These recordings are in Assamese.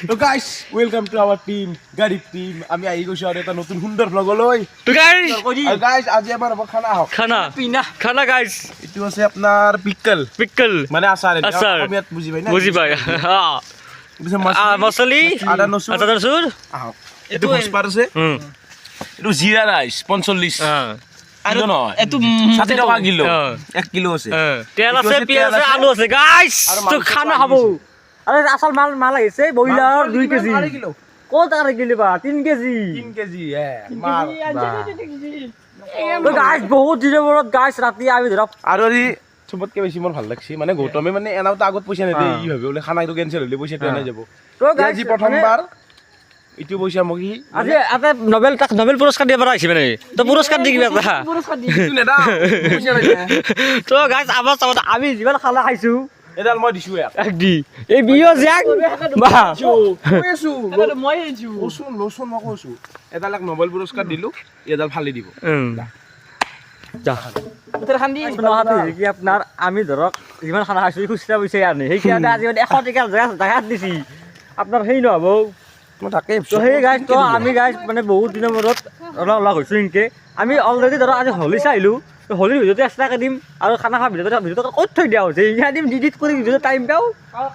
তো guys welcome to our team গাড়িৰ টিম আমি আহি গৈছো আৰু এটা নতুন সুন্দৰ ব্লগ লৈ তো গাইস আৰু গাইস আজি আমাৰ খানা হওক খানা গাইস এটো আছে আপোনাৰ পিকল মানে আচাৰ অসমীয়াত বুজি পাই না বুজি পাই মছলি আদা নসুৰ আহক এটো হসপাৰ আছে এটো জিৰা ৰাইস 45 আৰু এটো 60 টকা কিলো 1 কিলো আছে তেল আছে পিয়াজ আছে আলু আছে গাইস তো খানা খাবো আরে আসল মাল আছে বইলার 2 কেজি কত টাকা কিলো বা 3 কেজি 3 কেজি মাল তো গাইস বহুত দিনৰ মূৰত গাইস ৰাতি আমি ধৰক আৰু আজি চবতকে বেছি মোৰ ভাল লাগছে মানে গৌতমে মানে এনাউটো আগত পইচা নেদে ই ভাবে বলে খানাটো কেনসেল হলে পইচাটো এনে যাব তো গাইস আজি প্ৰথমবাৰ ইটো পইচা মগি আজি আতে নোবেল পুৰস্কাৰ দিব পাৰা হৈছে মানে তো পুৰস্কাৰ দি কিবা এটা ইটো নেদা পইচা লাগে তো গাইস আবার চাব আমি যিমান খানা খাইছো এডাল মই দিছো একদি এই বিও জ্যাক বা কৈছো মই দিছো লচুন মই কৈছো এডাল এক নোবেল পুৰস্কাৰ দিলো এডাল ফালি দিব যা তোৰ খান্দি নহাতে কি আপোনাৰ আমি ধৰক যিমান খানা খাইছো খুচৰা পইচা আনে সেই কাৰণে আজি 100 টকা জাগাত দিছি আপোনাৰ হেই নহব মই তাকে তো সেই গাইস তো আমি গাইস মানে বহুত দিনৰ মূৰত লগ হৈছো ইনকে আমি অলৰেডি ধৰক আজি হলি চাইলো তো হলিৰ ভিডিওতে এক্সট্ৰাকে দিম আৰু খানা খোৱা ভিডিওটো ক'ত থৈ দিয়া হৈছে ইয়া দিম ডিলিট কৰি ভিডিওটো টাইম পাও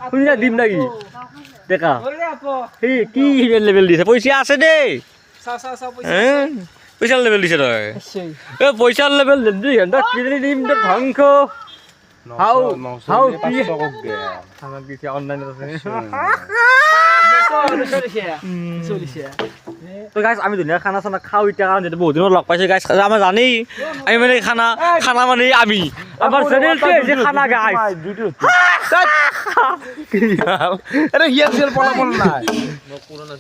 শুনিলা দিম নাকি দেখা সেই কি লেভেল দিছে পইচা আছে দেই পইচা লেভেল দিছে তই এই পইচা লেভেল 200 কিলো দিম তো ধ্বংস হাউ কি আমাক দিছে অনলাইন তো গাইস আমি ধুনীয়া খানা চানা খাওঁ এতিয়া কাৰণ বহুত দিনৰ লগ পাইছো গাইস আমাৰ জানেই আমি মানে খানা মানে আমি আমাৰ চেনেলটো যে খানা গাইস আৰে হিয়া সেল পলাপল নাই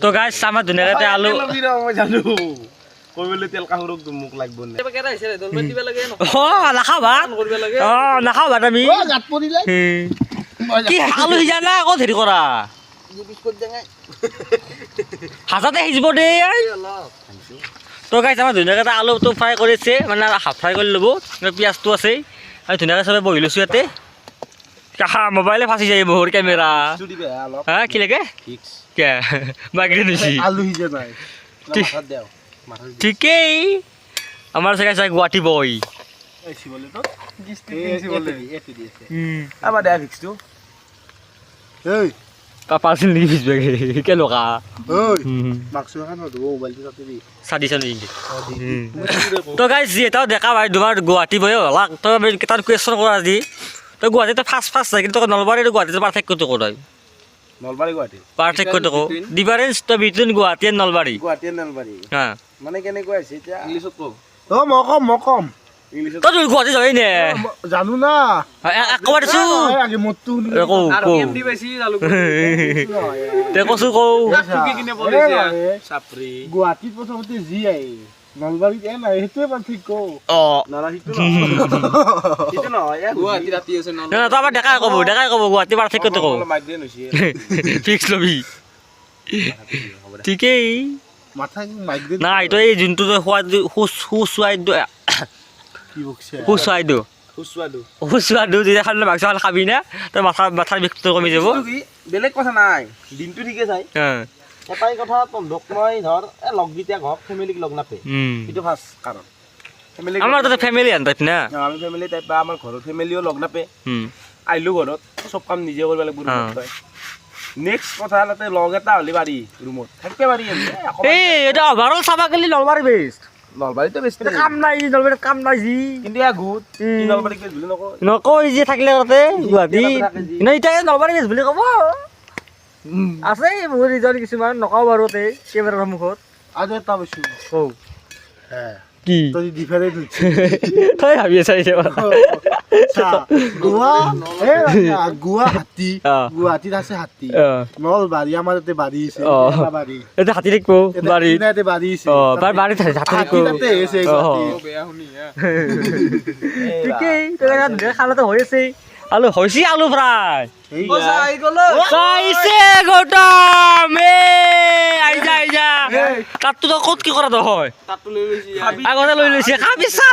তো গাইস আমাৰ ধুনীয়াকে আলু মই জানো কইবলে তেল কাহুৰক মুখ লাগব নে কেটা হৈছে দলবাৰ দিবা লাগে ন নাখাও ভাত কৰিব লাগে নাখাও ভাত আমি গাত পৰিলে কি আলু সিজা না ক'ত হেৰি কৰা বিস্কুট দেঙাই হাজাতে সিজিব দে তো গাইছ আমাৰ ধুনীয়াকৈ আলুটো ফ্ৰাই কৰিছে মানে হাফ ফ্ৰাই কৰি ল'ব পিঁয়াজটো আছে আমি ধুনীয়াকৈ চবে বহি লৈছোঁ ইয়াতে মোবাইলে ফাঁচি যায় বহুত কেমেৰা হা কি লাগে কে বাগৰি নিছি আলু সিজা নাই মাথাত দেও ঠিকেই আমাৰ চাগে চাই গুৱাহাটী বই এই সিবলে তো সিবলে এটি দিছে আবা দে ফিক্সটো এই পাৰ্চেল নেকি পিছবে কেনেকুৱা ঐ মাক্সু খান ধুব মোবাইলটো তাতে দি চাদি তো গাইছ যিহেতু দেখা ভাই তোমাৰ গুৱাহাটী বই হ'ল তো তাৰ কুৱেশ্যন কৰা আজি তো গুৱাহাটীটো ফাৰ্ষ্ট যায় কিন্তু নলবাৰী আৰু গুৱাহাটীটো পাৰ্থক্যটো ক'ত হয় নলবাৰী গুৱাহাটী পাৰ্থক্যটো ক'ত ডিফাৰেঞ্চ তো বিটুইন গুৱাহাটী এণ্ড নলবাৰী হা মানে কেনেকুৱা হৈছে এতিয়া ইংলিছত কও মই কম ইংলিছত তই গুৱাহাটী যাবি নে জানো না একবাৰ দিছো আগে মতটো কৌ আৰু এমডি বেছি আলু তে কৈছো কৌ টুকি কিনে বলেছে চাপৰি গুৱাহাটীত প্ৰথমতে জি আই নলবাৰীত নাই সেইটোৱে পাৰ্থক্য নালা সেইটো নহয় গুৱাহাটী ৰাতি আছে ন তই আবাৰ দেখাই কব গুৱাহাটী পাৰ্থক্যটো কব মাইগ্ৰেন হৈছে ফিক্স লবি ঠিকেই মাথা মাইগ্ৰেন নাই তই এই যোনটো তই সুস্বাদু যেতিয়া খালে মাংস খালে খাবি না তই মাথাৰ বিষটো কমি যাব বেলেগ কথা নাই দিনটো ঠিকে চাই এটাই কথা তন্ধক মই ধৰ লগগীতিয়া ঘৰ ফেমিলিক লগ নাপে এইটো ফাৰ্ষ্ট কাৰণ ফেমিলি আমাৰ তাতে ফেমিলি আন টাইপ না আমি ফেমিলি টাইপ বা আমাৰ ঘৰৰ ফেমিলিও লগ নাপে আইলো ঘৰত চব কাম নিজে কৰিব লাগিব নেক্সট কথা হলতে লগ এটা হলি পাৰি ৰুমত থাকতে পাৰি এই এটা অভাৰঅল চাবা গেলি নলবাৰী বেষ্ট নলবাৰীতে বেষ্ট কাম নাই নলবাৰীত কাম নাই যি কিন্তু গুড নলবাৰীক বেষ্ট বুলি নকয় নকয় যে থাকিলে তাতে গুৱাহাটী নাই এতিয়া নলবাৰী বেষ্ট বুলি ক'ব আছে বহুত ৰিজন কিছুমান নকওঁ বাৰু তে কেমেৰাৰ সন্মুখত আৰু এটা বস্তু কৌ কি তই ডিফাৰেণ্ট তই ভাবি আছা গুৱাহাটীত আছে হাতী নলবাৰী আমাৰ ইয়াতে বাৰী আছে এটা হাতী থাকিব বাৰী বাৰী আছে বাৰীত হাতী থাকিব ঠিকেই খানাটো হৈ আছে আলু হৈছে আলু ফ্ৰাই গৌতম আইজা তাততো তই ক'ত কি কৰা হয় আগতে লৈ লৈছে খাবি চা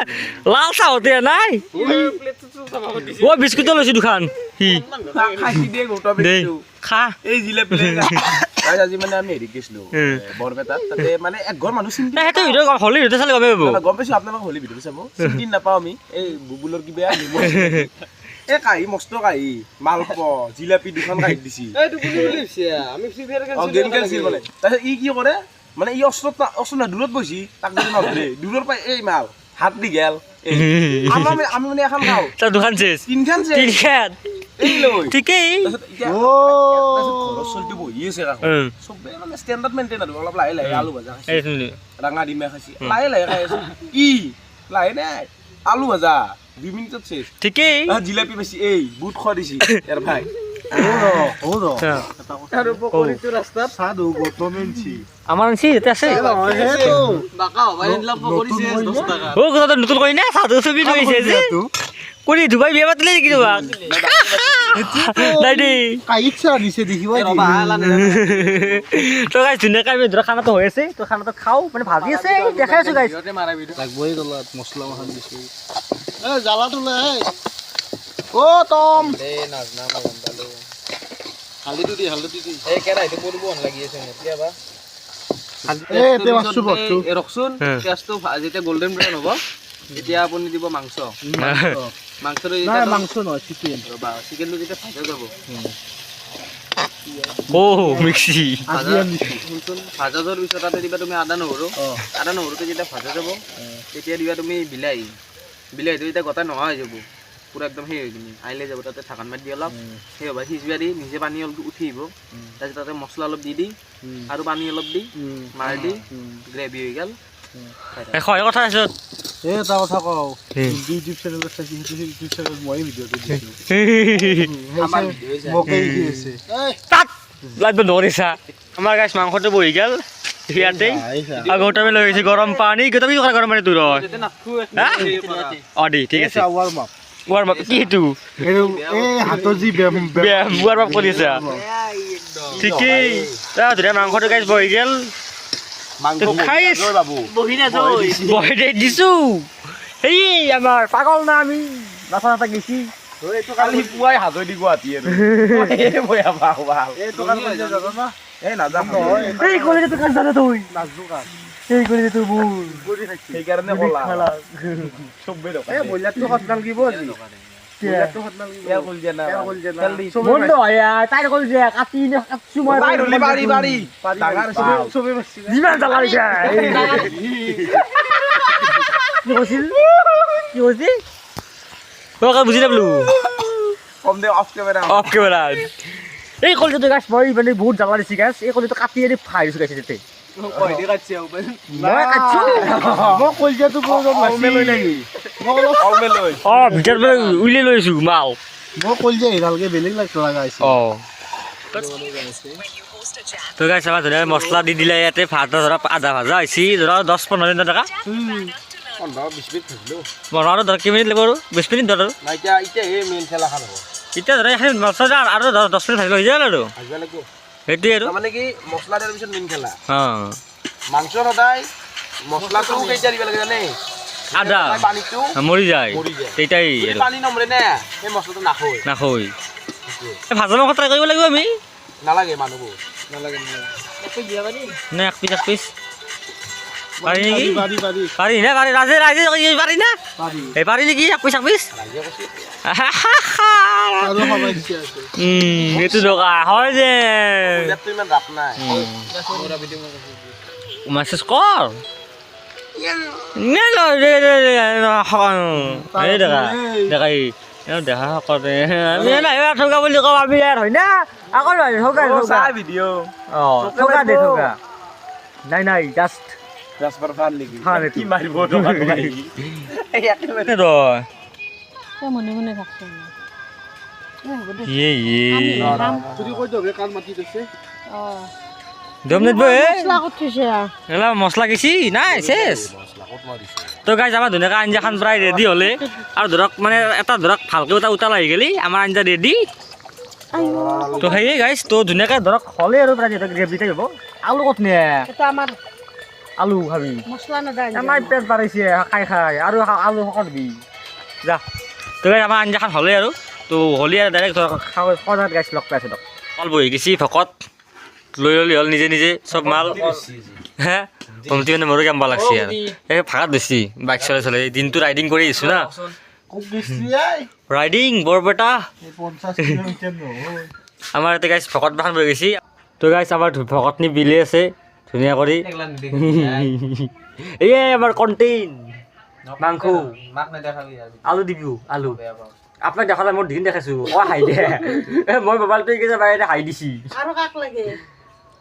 লাল চাহ হতে নাই বিস্কুটো লৈছো দুখান খা গাইজ আজি মানে আমি হেৰিত গৈছিলোঁ বৰপেটাত তাতে মানে একঘৰ মানুহ চিনি নাই সেইটো ভিডিঅ' হলি ভিডিঅ' চালে গমেই পাব গম পাইছোঁ আপোনালোক হলি ভিডিঅ'টো চাব চিনি নাপাওঁ আমি এই বুবুলৰ কিবা এই কাঁহী মস্ত কাঁহী মালপ জিলাপি দুখন কাঁহীত দিছি গেম খেলছিল মানে তাৰপিছত ই কি কৰে মানে ই অস্ত্ৰ দূৰত বহি তাক যদি নধৰে দূৰৰ পৰা এই মাল হাত দি গেল আমি মানে এখন খাওঁ তাৰ দুখন চেচ তিনখান এই লৈ ঠিকেই ঘৰৰ চলটো বহি আছে চবে মানে ষ্টেণ্ডাৰ্ড মেইনটেইন আৰু অলপ লাহে লাহে আলু ভাজা খাইছে ৰাঙা ডিমা খাইছে লাহে লাহে খাই আছে ই লাহে নাই আলু ভাজা 2 মিনিটত চেচ ঠিকেই জিলাপি বেছি এই বুট খোৱা দিছি ইয়াৰ ভাই আমাৰ আনছি ইয়াতে আছে কথা নতুন কৰি না সাধু ছবি লৈছে যে কৰি ধুবাই বিয়া পাতিলে নেকি তোমাক নাই দেই তো গাইছ ধুনীয়াকৈ আমি ধৰা খানাটো হৈ আছে তো খানাটো খাওঁ মানে ভাজি আছে দেখাই আছো গাইছ ৰখচোন পিঁয়াজটো যেতিয়া গল্ডেন ব্ৰাউন হ'ব তেতিয়া আপুনি দিব মাংস মাংসটো চিকেনটো যেতিয়া ভাজা যাব মিক্সি ভাজা যোৱাৰ পিছত তাতে দিবা তুমি আদা নহৰুটো যেতিয়া ভাজা যাব তেতিয়া দিবা তুমি বিলাহীটো যেতিয়া গোটা নোহোৱা হৈ যাব পুৰা একদম সেই হৈ কিনে আইলে যাব তাতে ঢাকন মাৰি দি অলপ সেই হ'ব সিজবা দি নিজে পানী অলপ উঠি আহিব তাৰপিছত তাতে মছলা অলপ দি আৰু পানী অলপ দি মাৰ দি গ্ৰেভি হৈ গ'ল হয় কথা আছে এটা কথা কওঁ ইউটিউব চেনেলত চাইছি সেইটো ইউটিউব চেনেলত মই ভিডিঅ'টো দিছিলোঁ তাত লাগব নৰিছা আমাৰ গাইছ মাংসটো বহি গ'ল ইয়াতে আগতে আমি লৈ গৈছে গৰম পানী গোটা কি গৰম পানী তোৰ দি ঠিক আছে ৱাৰ্ম আপ কি সেইটো হাতৰ যি ৱাৰ্ম আপ কৰি আছা ঠিকেই ধুনীয়া মাংসটো গাইছ বহি গ'ল বহি দিছো সেই আমাৰ পাগল না আমি নাচা নাচা গেছি কালি পুৱাই হাজৈ দি গুৱাহাটী আৰু এই কলেজে তো কাজ জানে তুই এই কলেজে তো বুল সেইকাৰণে কলা চবে বইলাৰটো সত নালগিব আজি বন্ধ হয় তাইৰ কল যে কাটি কাটছো মই যিমান জ্বালা দিছে কি কৈছিল তই বুজি নাপালো কম দে অফ কেমেৰা এই কলটো গাছ মই মানে বহুত জ্বালা দিছি গাছ এই কলটো কাটি আনি ফাই দিছো গাছ তাতে মই কাটছো মই কলজাটো ভিতৰত উলিয়াই লৈ আছো মাল মই কলজা ভালকে বেলেগ লগাইছো তো গাছ আমাৰ ধুনীয়া মছলা দি দিলে ইয়াতে ভাত ধৰা আধা ভাজা হৈছে ধৰা 10-15 মিনিট টকা 15-20 মিনিট থাকিলো বনাওঁতে ধৰা কেইমিনিট লাগিব আৰু 20 মিনিট ধৰা এতিয়া সেই মেইন খেলা খান হ'ব এতিয়া ধৰা মছলা আৰু 10 মিনিট থাকিলে হৈ যায় আৰু সেইটোৱে আৰু মানে কি মছলা দিয়াৰ পিছত মেইন খেলা মাংস সদায় মছলাটো কেইটা দিব লাগে জানে আদা পানীটো মৰি যায় তেতিয়াই পানী নমৰে না সেই মছলাটো নাখৈ ভাজা মাংস ট্ৰাই কৰিব লাগিব আমি নালাগে মানুহবোৰ নে এক পিচ পাৰি নেকি পাৰি না পাৰি ৰাজে পাৰি না এই পাৰি নেকি এক পিচ এইটো টকা হয় যে ইমান ৰাপ নাই মেছেজ কৰ দেখা কৰে আমি ঠগা বুলি কওঁ আমি ইয়াৰ হয় না আকৌ ঠগা ভিডিঅ' ঠগা দে ঠগা নাই জাষ্ট ৰাজপাৰ ফান নেকি কি মাৰিব মনে মনে থাকছে মছলা গেছি নাই শেষ তো গাইজ আমাৰ ধুনীয়াকৈ আঞ্জাখন প্ৰায় ৰেডি হ'লে আৰু ধৰক মানে এটা ধৰক ভালকৈ এটা উতাল আহি গ'লে আমাৰ আঞ্জা ৰেডি তো সেয়ে গাইজ তো ধুনীয়াকৈ ধৰক হ'লে আৰু প্ৰায় গ্ৰেভি টাইপ হ'ব আলু ক'ত নিয়ে আমাৰ আলু খাবি মছলা নাদায় আমাৰ পেট বাঢ়িছে খাই আৰু আলু শকত বি যা তো গাইজ আমাৰ আঞ্জাখন হ'লে আৰু তো হ'লে আৰু ডাইৰেক্ট ধৰক সদায় গাইজ লগ পাইছে দিয়ক কল বহি গেছি ভকত লৈ ল'লি হ'ল নিজে নিজে চব মাল হে কমতি মানে মোৰো কেম্বা লাগছি আৰু এই ভাগাত বেছি বাইক চলাই চলাই দিনটো ৰাইডিং কৰি আহিছোঁ না খুব বেছি আই ৰাইডিং বৰপেটা 50 কিলোমিটাৰ নহয় আমাৰ ইয়াতে গাইছ ভকত বাখান বহি গৈছি তো গাইছ আমাৰ ভকতনি বিলে আছে ধুনীয়া কৰি এই আমাৰ কণ্টেইন মাংস মাক নেদেখাবি আৰু আলু দিবিও আলু বেয়া পাওঁ আপোনাক দেখা নাই মই দিন দেখাইছোঁ হাই দে মই মোবাইলটো এইকেইটা বাইৰে হাই দিছি আৰু কাক লাগে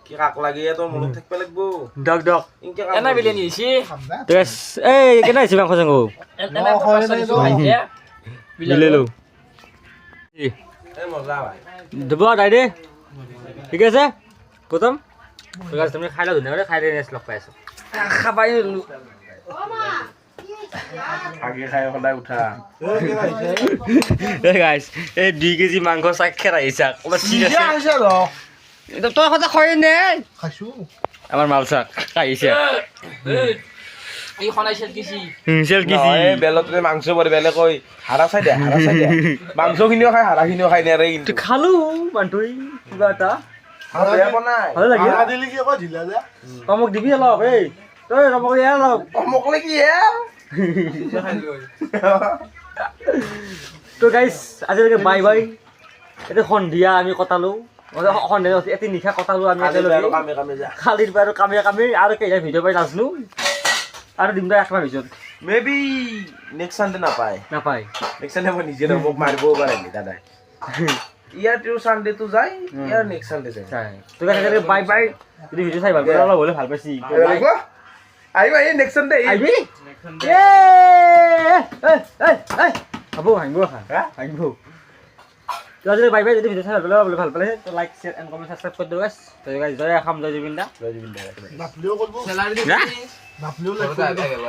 কি কাক লাগে তোৰ মনত থাকিব লাগিব দক দক ইনকে এনে বিলিয়ানি আহিছে তো গাইছ এই কেনে আহিছে মাংস চাংস বিলে লো এই মজা ভাই দিব দাই দে ঠিক আছে গৌতম তো গাইছ তুমি খাই লওঁ ধুনীয়াকৈ খাই দে লগ পাই আছোঁ খাবাই আগে খাই সদায় উঠা গাইছ এই 2 কেজি মাংস চাক খেৰাই চাক ক'ৰবাত চিট আছে খাইছে ৰ তই কথা খোৱাই নে খাইছো আমাৰ মাল চাক খাইছে এই খনাইছে কিছি চেল কি নহয় বেলতে মাংস পৰে বেলে কই হাৰা চাই দে মাংসখিনিও খাই হাৰাখিনিও খাই নেৰে কিন্তু খালো মানুহ কিবা এটা বেয়া বনাই ভালে লাগে হাৰা দিলি কি আকৌ ঢিলা যা তমক দিবি অলপ এই তই তমক দিয়া অলপ মোক লাগি হে তো গাইছ আজিলৈকে বাই বাই এতিয়া সন্ধিয়া আমি কটালোঁ সন্ধিয়া এটি নিশা কটালোঁ আমি একেলগে কামে কামে যা খালিৰ পৰা আৰু কামে কামে আৰু কেইটা ভিডিঅ' পাই নাজনো আৰু দিম দে একমাহ ভিতৰত মেবি নেক্সট সানডে নাপায় নাপায় নেক্সট সানডে মই নিজে মোক মাৰিব পাৰে নি দাদাই ইয়াৰ টিউ সানডেটো যায় ইয়াৰ নেক্সট সানডে যায় তো গাইছ আজিলৈকে বাই বাই যদি ভিডিঅ' চাই ভাল পাই অলপ হ'লে ভাল পাইছি আহিবা এই নেক্সট সানডে আহিবি হ'ব ভাঙিব ভাঙিব তো আজিলৈ বাই বাই যদি ভিডিঅ' চাই ভাল পালে তো like share and comment subscribe কৰি দিওঁ গাইছ তো গাইছ জয় অসম জয় জুবিন দা নাপলিও কৰিব চেলাৰী না নাপলিও ঘৰতে লাগিব আহিব